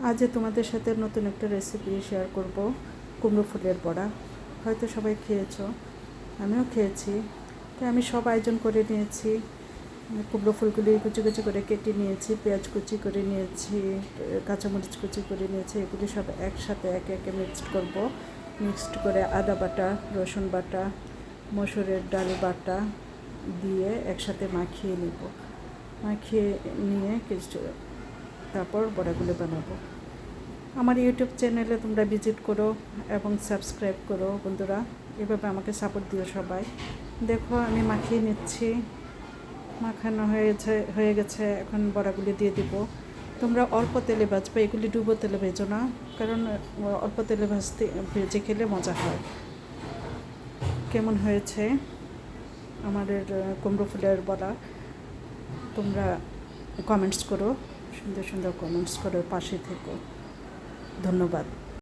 আজ তোমাদের সাথে নতুন একটা রেসিপি শেয়ার করব, কুমড়ো ফুলের বড়া। হয়তো সবাই খেয়েছো, আমিও খেয়েছি। তো আমি সব আয়োজন করে নিয়েছি। কুমড়ো ফুলগুলি কুচি কুচি করে কেটে নিয়েছি, পেঁয়াজ কুচি করে নিয়েছি, কাঁচামরিচ কুচি করে নিয়েছি। এগুলি সব একসাথে একে একে মিক্সড করে আদা বাটা, রসুন বাটা, মসুরের ডাল বাটা দিয়ে একসাথে মাখিয়ে নেব। মাখিয়ে নিয়ে কিছু তারপর বড়াগুলো বানাবো। আমার ইউটিউব চ্যানেলে তোমরা ভিজিট করো এবং সাবস্ক্রাইব করো বন্ধুরা। এভাবে আমাকে সাপোর্ট দিও সবাই। দেখো আমি মাখিয়ে নিচ্ছি, মাখানো হয়ে গেছে। এখন বড়াগুলি দিয়ে দিব। তোমরা অল্প তেলে ভাজবে, এগুলি ডুবো তেলে ভেজো না, কারণ অল্প তেলে ভেজে খেলে মজা হয়। কেমন হয়েছে আমাদের কুমড়ো ফুলের বড়া তোমরা কমেন্টস করো, সুন্দর সুন্দর কমেন্টস করো, পাশে থেকো। ধন্যবাদ।